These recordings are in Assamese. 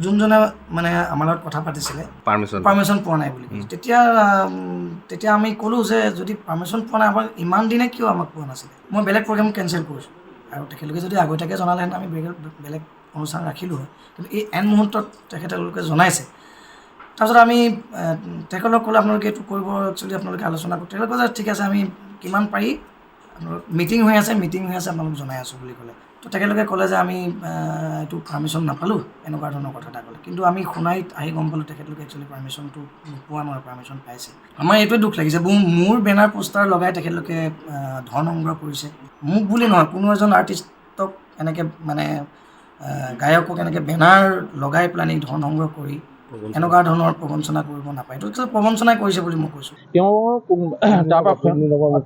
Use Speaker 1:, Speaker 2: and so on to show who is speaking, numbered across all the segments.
Speaker 1: যোনজনে মানে আমাৰ লগত কথা পাতিছিলে পাৰ্মিশ্যন পোৱা নাই বুলি কৈছে। তেতিয়া আমি ক'লোঁ যে যদি পাৰ্মিশ্যন পোৱা নাই আমাক ইমান দিনে কিয় আমাক পোৱা নাছিলে। মই বেলেগ প্ৰগ্ৰেম কেঞ্চেল কৰিছোঁ আৰু তেখেতলোকে যদি আগতীয়াকৈ জনালেহেঁতেন আমি বেলেগ অনুষ্ঠান ৰাখিলোঁ হয়, কিন্তু এই এন মুহূৰ্তত তেখেতলোকে জনাইছে। তাৰপিছত আমি তেখেতলোকক ক'লে আপোনালোকে এইটো কৰিব একচুৱেলি আপোনালোকে আলোচনা কৰিব। তেখেতলোকে যে ঠিক আছে আমি কিমান পাৰি আপোনালোক মিটিং হৈ আছে আপোনালোক জনাই আছোঁ বুলি ক'লে। তো তেখেতলোকে ক'লে যে আমি এইটো পাৰ্মিশ্যন নাপালোঁ, এনেকুৱা ধৰণৰ কথা এটা ক'লে। কিন্তু আমি শুনাইত আহি গম পালোঁ তেখেতলোকে একচুৱেলি পাৰ্মিশ্যনটো নোপোৱা নহয়, পাৰ্মিশ্যন পাইছে। আমাৰ এইটোৱে দুখ লাগিছে, মোৰ বেনাৰ পোষ্টাৰ লগাই তেখেতলোকে ধন সংগ্ৰহ কৰিছে। মোক বুলি নহয়, কোনো এজন আৰ্টিষ্টক এনেকৈ মানে গায়কক এনেকৈ বেনাৰ লগাই পেলানি ধন সংগ্ৰহ কৰি এনেকুৱা ধৰণৰ প্ৰবঞ্চনা কৰিব নাপায়। এইটো প্ৰবঞ্চনাই কৰিছে বুলি মই কৈছোঁ।
Speaker 2: তেওঁ তাৰপৰা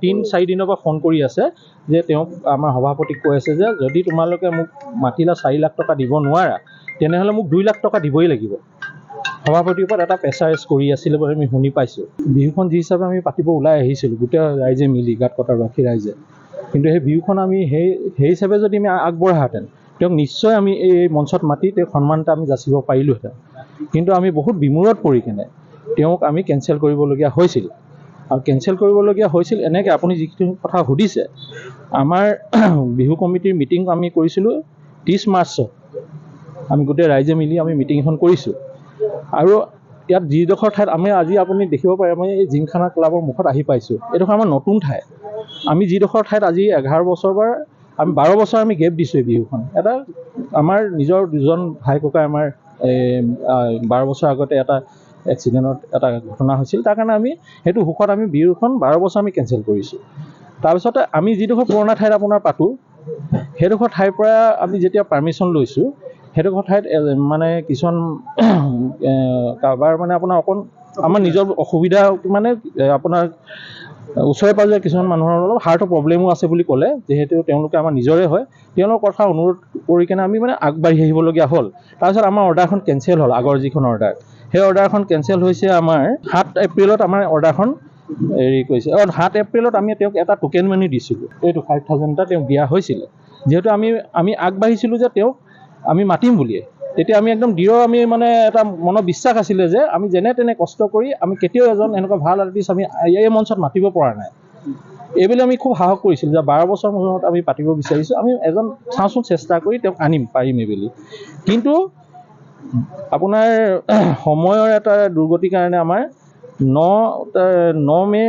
Speaker 2: 3-4 দিনৰ পৰা ফোন কৰি আছে যে তেওঁক আমাৰ সভাপতিক কৈ আছে যে যদি তোমালোকে মোক মাতিলা 4 লাখ টকা দিব নোৱাৰা, তেনেহ'লে মোক 2 লাখ টকা দিবই লাগিব। সভাপতিৰ ওপৰত এটা প্ৰেছাৰাইজ কৰি আছিলে বুলি আমি শুনি পাইছোঁ। বিহুখন যি হিচাপে আমি পাতিব ওলাই আহিছিলোঁ গোটেই ৰাইজে মিলি, গাঁতকটাৰবাসী ৰাইজে, কিন্তু সেই বিহুখন আমি সেই হিচাপে যদি আমি আগবঢ়াহেঁতেন, তেওঁক নিশ্চয় আমি এই মঞ্চত মাতি তেওঁক সন্মান এটা আমি যাচিব পাৰিলোহেঁতেন। কিন্তু আমি বহুত বিমূৰত পৰি কেনে তেওঁক আমি কেঞ্চেল কৰিবলগীয়া হৈছিল। আৰু কেঞ্চেল কৰিবলগীয়া হৈছিল এনেকৈ আপুনি যিখিনি কথা সুধিছে, আমাৰ বিহু কমিটিৰ মিটিং আমি কৰিছিলোঁ 30 মাৰ্চত। আমি গোটেই ৰাইজে মিলি আমি মিটিংখন কৰিছোঁ। আৰু ইয়াত যিডোখৰ ঠাইত আমি আজি আপুনি দেখিব পাৰে, আমি এই জিমখানা ক্লাবৰ মুখত আহি পাইছোঁ। এইডোখৰ আমাৰ নতুন ঠাই। আমি যিডোখৰ ঠাইত আজি 11 বছৰ বা আমি 12 বছৰ আমি গেপ দিছোঁ এই বিহুখন। এটা আমাৰ নিজৰ দুজন ভাই ককাই আমাৰ 12 বছৰ আগতে এটা এক্সিডেণ্টত এটা ঘটনা হৈছিল, তাৰ কাৰণে আমি সেইটো সুখত আমি বিহুখন 12 বছৰ আমি কেঞ্চেল কৰিছোঁ। তাৰপিছতে আমি যিডোখৰ পুৰণা ঠাইত আপোনাৰ পাতোঁ, সেইডোখৰ ঠাইৰ পৰা আমি যেতিয়া পাৰ্মিশ্যন লৈছোঁ, সেইডোখৰ ঠাইত মানে কিছুমান কাৰোবাৰ মানে আপোনাৰ অকণ আমাৰ নিজৰ অসুবিধা মানে আপোনাৰ ওচৰে পাঁজৰে কিছুমান মানুহৰ অলপ হাৰ্টৰ প্ৰব্লেমো আছে বুলি ক'লে, যিহেতু তেওঁলোকে আমাৰ নিজৰে হয়, তেওঁলোকৰ কথা অনুৰোধ কৰি কেনে আমি মানে আগবাঢ়ি আহিবলগীয়া হ'ল। তাৰপিছত আমাৰ অৰ্ডাৰখন কেঞ্চেল হ'ল, আগৰ যিখন অৰ্ডাৰ, সেই অৰ্ডাৰখন কেঞ্চেল হৈছে আমাৰ 7 এপ্ৰিলত আমাৰ অৰ্ডাৰখন হেৰি কৰিছে। 7 এপ্ৰিলত আমি তেওঁক এটা টোকেন মানি দিছিলোঁ, এইটো 5,000 এটা তেওঁক দিয়া হৈছিলে। যিহেতু আমি আগবাঢ়িছিলোঁ যে তেওঁক আমি মাতিম বুলিয়ে, তেতিয়া আমি একদম দৃঢ় আমি মানে এটা মনৰ বিশ্বাস আছিলে যে আমি যেনে তেনে কষ্ট কৰি আমি কেতিয়াও এজন এনেকুৱা ভাল আৰ্টিষ্ট আমি এই মঞ্চত মাতিব পৰা নাই। এইবুলি আমি খুব সাহস কৰিছিলোঁ যে 12 বছৰ মূৰত আমি পাতিব বিচাৰিছোঁ, আমি এজন চাওঁচোন চেষ্টা কৰি তেওঁক পাৰিম এইবুলি। কিন্তু আপোনাৰ সময়ৰ এটা দুৰ্গতিৰ কাৰণে আমাৰ 9 মে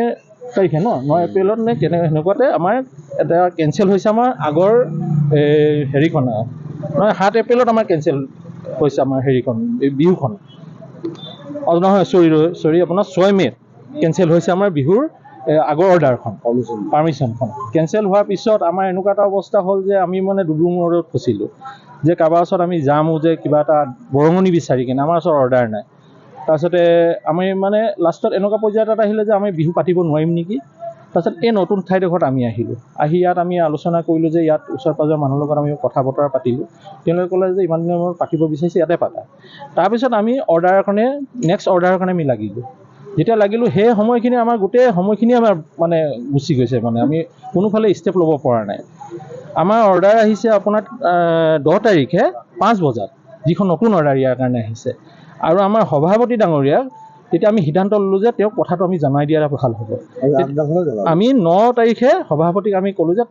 Speaker 2: তাৰিখে 9 এপ্ৰিলত নে সেনেকুৱাতে আমাৰ এটা কেঞ্চেল হৈছে আমাৰ আগৰ হেৰিখন। নহয় 7 এপ্ৰিলত আমাৰ কেঞ্চেল হৈছে আমাৰ হেৰিখন বিহুখন। নহয় চৰি আপোনাৰ 6 মে'ত কেঞ্চেল হৈছে আমাৰ বিহুৰ আগৰ অৰ্ডাৰখন, পাৰ্মিশ্যনখন। কেঞ্চেল হোৱাৰ পিছত আমাৰ এনেকুৱা এটা অৱস্থা হ'ল যে আমি মানে দুধুৰ-মুধুৰত ফচিলোঁ যে কাৰোবাৰ ওচৰত আমি যামো যে কিবা এটা বৰঙণি বিচাৰি কিনে, আমাৰ ওচৰত অৰ্ডাৰ নাই। তাৰপিছতে আমি মানে লাষ্টত এনেকুৱা পৰ্যায় এটাত আহিলে যে আমি বিহু পাতিব নোৱাৰিম নেকি। তাৰপিছত এই নতুন ঠাইডোখৰত আমি আহিলোঁ। আহি ইয়াত আমি আলোচনা কৰিলোঁ যে ইয়াত ওচৰ পাঁজৰৰ মানুহৰ লগত আমি কথা বতৰা পাতিলোঁ। তেওঁলোকে ক'লে যে ইমান দিনৰ মূৰত পাতিব বিচাৰিছে, ইয়াতে পাতা। তাৰপিছত আমি নেক্সট অৰ্ডাৰৰ কাৰণে আমি লাগিলোঁ। যেতিয়া লাগিলোঁ সেই সময়খিনি আমাৰ গোটেই সময়খিনি আমাৰ মানে গুচি গৈছে, মানে আমি কোনোফালে ষ্টেপ ল'ব পৰা নাই। আমাৰ অৰ্ডাৰ আহিছে আপোনাৰ 10 তাৰিখে 5 বজাত, যিখন নতুন অৰ্ডাৰ ইয়াৰ কাৰণে আহিছে। আৰু আমাৰ সভাপতি ডাঙৰীয়াক তেতিয়া আমি সিদ্ধান্ত ল'লোঁ যে তেওঁক কথাটো আমি জনাই দিয়াৰ ভাল হ'ব। আমি 9 তাৰিখে সভাপতিক আমি ক'লোঁ যে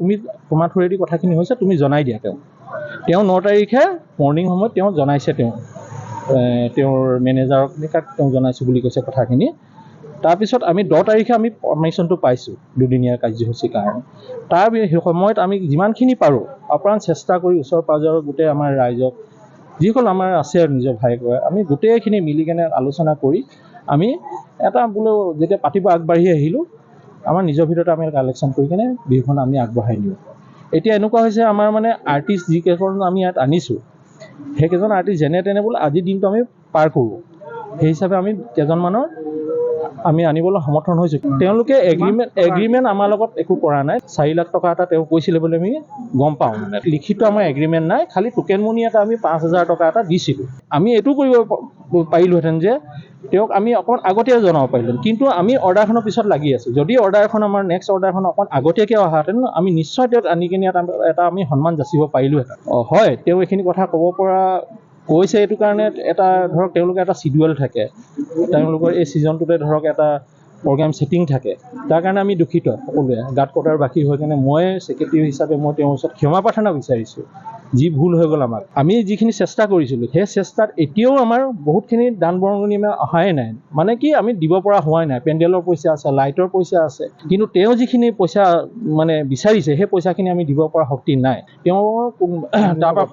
Speaker 2: তোমাৰ থ্ৰুৱেদি কথাখিনি হৈছে, তুমি জনাই দিয়া তেওঁক। তেওঁ 9 তাৰিখে মৰ্ণিং সময়ত তেওঁ জনাইছে, তেওঁৰ মেনেজাৰক তেওঁ জনাইছোঁ বুলি কৈছে কথাখিনি। তাৰপিছত আমি 10 তাৰিখে আমি পাৰ্মিশ্যনটো পাইছোঁ দুদিনীয়া কাৰ্যসূচীৰ কাৰণে। তাৰ সময়ত আমি যিমানখিনি পাৰোঁ আপ্ৰাণ চেষ্টা কৰি ওচৰ পাঁজৰৰ গোটেই আমাৰ ৰাইজক, যিসকল আমাৰ আছে নিজৰ ভাইকৰে, আমি গোটেইখিনি মিলি কেনে আলোচনা কৰি আমি এটা বোলো যেতিয়া পাতিব আগবাঢ়ি আহিলোঁ, আমাৰ নিজৰ ভিতৰতে আমি কালেকশ্যন কৰি কেনে বিহুখন আমি আগবঢ়াই নিওঁ। এতিয়া এনেকুৱা হৈছে আমাৰ মানে আৰ্টিষ্ট যিকেইজন আমি ইয়াত আনিছোঁ, সেইকেইজন আৰ্টিষ্ট যেনে তেনে বোলে আজিৰ দিনটো আমি পাৰ কৰোঁ, সেই হিচাপে আমি কেইজনমানৰ আমি আনিবলৈ সমৰ্থন হৈছোঁ। তেওঁলোকে এগ্ৰিমেণ্ট আমাৰ লগত একো কৰা নাই। 4 লাখ টকা এটা তেওঁ কৈছিলে বুলি আমি গম পাওঁ, মানে লিখিত আমাৰ এগ্ৰিমেণ্ট নাই, খালি টোকেন মনি এটা আমি 5,000 টকা এটা দিছিলোঁ। আমি এইটো কৰিব পাৰিলোহেঁতেন যে তেওঁক আমি অকণমান আগতীয়াকৈ জনাব পাৰিলোঁহেঁতেন, কিন্তু আমি অৰ্ডাৰখনৰ পিছত লাগি আছোঁ। যদি অৰ্ডাৰখন আমাৰ নেক্সট অৰ্ডাৰখন অকণমান আগতীয়াকৈ অহাহেঁতেন আমি নিশ্চয় তেওঁক আনি কিনে এটা আমি সন্মান যাচিব পাৰিলোহেঁতেন। হয়, তেওঁ এইখিনি কথা ক'ব পৰা কৈছে এইটো কাৰণে এটা ধৰক তেওঁলোকে এটা চিডিউল থাকে, তেওঁলোকৰ এই ছিজনটোতে ধৰক এটা প্ৰগ্ৰাম ছেটিং থাকে, তাৰ কাৰণে আমি দুখিত সকলোৱে গাত কটাৰ বাকী হৈ কেনে মই ছেক্ৰেটেৰী হিচাপে মই তেওঁৰ ওচৰত ক্ষমা প্ৰাৰ্থনা বিচাৰিছোঁ। যি ভুল হৈ গ'ল আমাক, আমি যিখিনি চেষ্টা কৰিছিলোঁ সেই চেষ্টাত এতিয়াও আমাৰ বহুতখিনি দান বৰঙণি আমাৰ অহাই নাই, মানে কি আমি দিব পৰা হোৱাই নাই। পেণ্ডেলৰ পইচা আছে, লাইটৰ পইচা আছে, কিন্তু তেওঁ যিখিনি পইচা মানে বিচাৰিছে সেই পইচাখিনি আমি দিব পৰা শক্তি নাই। তেওঁ তাৰপৰা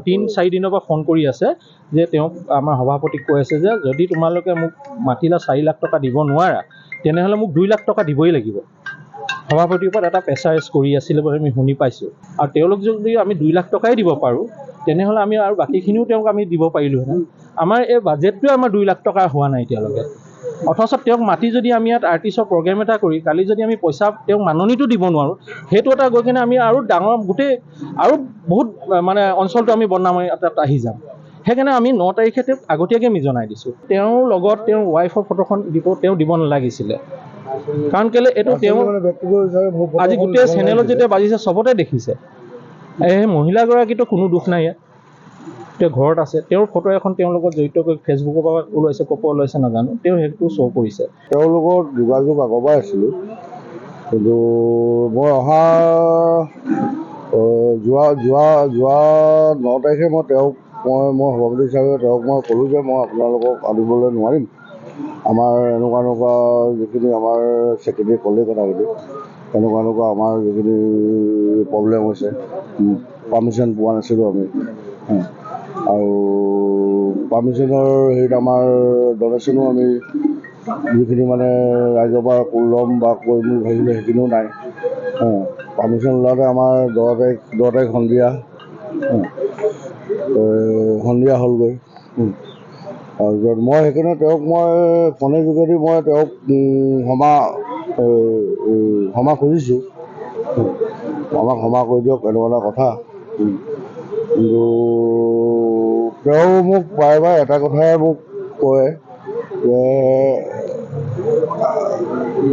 Speaker 2: 3-4 দিনৰ পৰা ফোন কৰি আছে যে তেওঁক আমাৰ সভাপতিক কৈ আছে যে যদি তোমালোকে মোক মাতিলে 4 লাখ টকা দিব নোৱাৰা তেনেহ'লে মোক 2 লাখ টকা দিবই লাগিব। সভাপতিৰ ওপৰত এটা প্ৰেছাৰাইজ কৰি আছিলে বুলি আমি শুনি পাইছোঁ। আৰু তেওঁলোক যদি আমি 2 লাখ টকাই দিব পাৰোঁ তেনেহ'লে আমি আৰু বাকীখিনিও তেওঁক আমি দিব পাৰিলোহেঁতেন। আমাৰ এই বাজেটটোৱে আমাৰ 2 লাখ টকা হোৱা নাই এতিয়ালৈকে। অথচ তেওঁক মাতি যদি আমি ইয়াত আৰ্টিষ্টৰ প্ৰগ্ৰেম এটা কৰি কালি যদি আমি পইচা তেওঁক মাননিটো দিব নোৱাৰোঁ, সেইটো এটা গৈ কিনে আমি আৰু ডাঙৰ গোটেই আৰু বহুত মানে অঞ্চলটো আমি বদনাম তাত আহি যাম। সেইকাৰণে আমি 9 তাৰিখে তেওঁক আগতীয়াকৈ আমি জনাই দিছোঁ। তেওঁৰ লগত তেওঁৰ ৱাইফৰ ফটোখন তেওঁ দিব নালাগিছিলে, কাৰণ কেলৈ এইটো তেওঁ আজি গোটেই চেনেলত যেতিয়া বাজিছে চবতে দেখিছে। এই মহিলাগৰাকীতো কোনো দুখ নাই ইয়াত, তেওঁ ঘৰত আছে, তেওঁৰ ফটো এখন তেওঁৰ লগত জড়িত কৰি ফেচবুকৰ পৰা ওলাইছে, ক'ৰ পৰা ওলাইছে নাজানো, তেওঁ সেইটো শ্ব' কৰিছে।
Speaker 3: তেওঁৰ লগত যোগাযোগ আগৰ পৰাই আছিলোঁ, কিন্তু মই অহা যোৱা 9 তাৰিখে মই তেওঁক মই সভাপতি হিচাপে তেওঁক মই ক'লোঁ যে মই আপোনালোকক আনিবলৈ নোৱাৰিম, আমাৰ এনেকুৱা যিখিনি আমাৰ ছেক্ৰেটেৰী ক'লে কথাখিনি এনেকুৱা আমাৰ যিখিনি প্ৰব্লেম হৈছে, পাৰ্মিশ্যন পোৱা নাছিলোঁ আমি, আৰু পাৰ্মিশ্যনৰ হেৰিত আমাৰ ডনেশ্যনো আমি যিখিনি মানে ৰাইজৰ পৰা ল'ম বা কৰিম বুলি ভাবিছিলে সেইখিনিও নাই। পাৰ্মিশ্যন ওলাওঁতে আমাৰ 10 তাৰিখ সন্ধিয়া হ'লগৈ। তাৰপিছত মই সেইকাৰণে তেওঁক মই ফোনৰ যোগেদি মই তেওঁক ক্ষমা খুজিছোঁ, আমাক ক্ষমা কৰি দিয়ক এনেকুৱা কথা। কিন্তু তেওঁ মোক প্ৰায়বাৰ এটা কথাই মোক কয় যে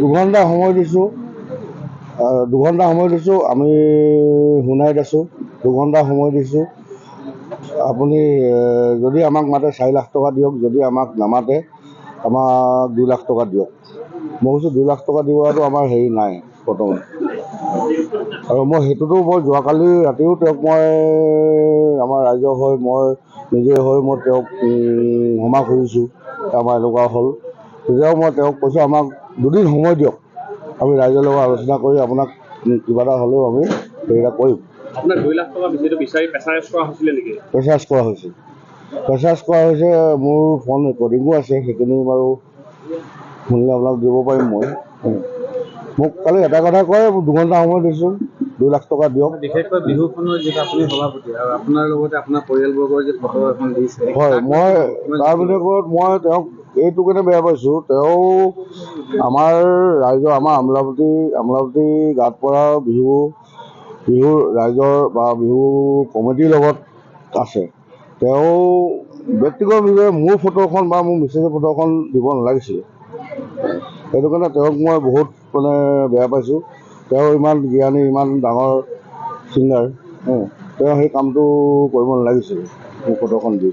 Speaker 3: 2 ঘণ্টা সময় দিছোঁ, আমি শুনাইত আছোঁ, 2 ঘণ্টা সময় দিছোঁ, আপুনি যদি আমাক মাতে 4 লাখ টকা দিয়ক, যদি আমাক নামাতে আমাক 2 লাখ টকা দিয়ক। মই কৈছোঁ 2 লাখ টকা দিবতো আমাৰ হেৰি নাই বৰ্তমান। আৰু মই সেইটোতো মই যোৱাকালি ৰাতিও তেওঁক মই আমাৰ ৰাইজৰ হৈ মই নিজে হৈ মই তেওঁক ক্ষমা খুজিছোঁ, আমাৰ এনেকুৱা হ'ল। তেতিয়াও মই তেওঁক কৈছোঁ আমাক 2 দিন সময় দিয়ক, আমি ৰাইজৰ লগত আলোচনা কৰি আপোনাক কিবা এটা হ'লেও আমি সেইকেইটা কৰিম।
Speaker 2: আপোনাক 2 লাখ টকা বিচাৰি প্ৰেছাৰাইজ কৰা হৈছিলে নেকি?
Speaker 3: প্ৰেছাৰাইজ কৰা হৈছে, মোৰ ফোন ৰেকৰ্ডিঙো আছে, সেইখিনি বাৰু শুনিলে আপোনাক দিব পাৰিম মই। মোক কালি এটা কথা কয় 2 ঘণ্টা সময় দিছোঁ, 2 লাখ টকা দিয়ক।
Speaker 4: বিশেষকৈ বিহুখনৰ যিটো আপুনি সভাপতি আৰু আপোনাৰ লগতে আপোনাৰ পৰিয়ালবৰ্গৰ যে ফটো এখন দিছে,
Speaker 3: হয়, মই তাৰ ভিতৰত মই তেওঁক এইটো কাৰণে বেয়া পাইছোঁ, তেওঁ আমাৰ ৰাইজৰ আমাৰ আমোলাপট্টি গাঁত পৰা বিহুৰ ৰাইজৰ বা বিহু কমিটিৰ লগত আছে। তেওঁ ব্যক্তিগতভাৱে মোৰ ফটোখন বা মোৰ মিছেছৰ ফটোখন দিব নালাগিছিলে, সেইটো কাৰণে তেওঁক মই বহুত মানে বেয়া পাইছোঁ। তেওঁ ইমান জ্ঞানী, ইমান ডাঙৰ ছিংগাৰ, তেওঁ সেই কামটো কৰিব নালাগিছিলে মোৰ ফটোখন দি।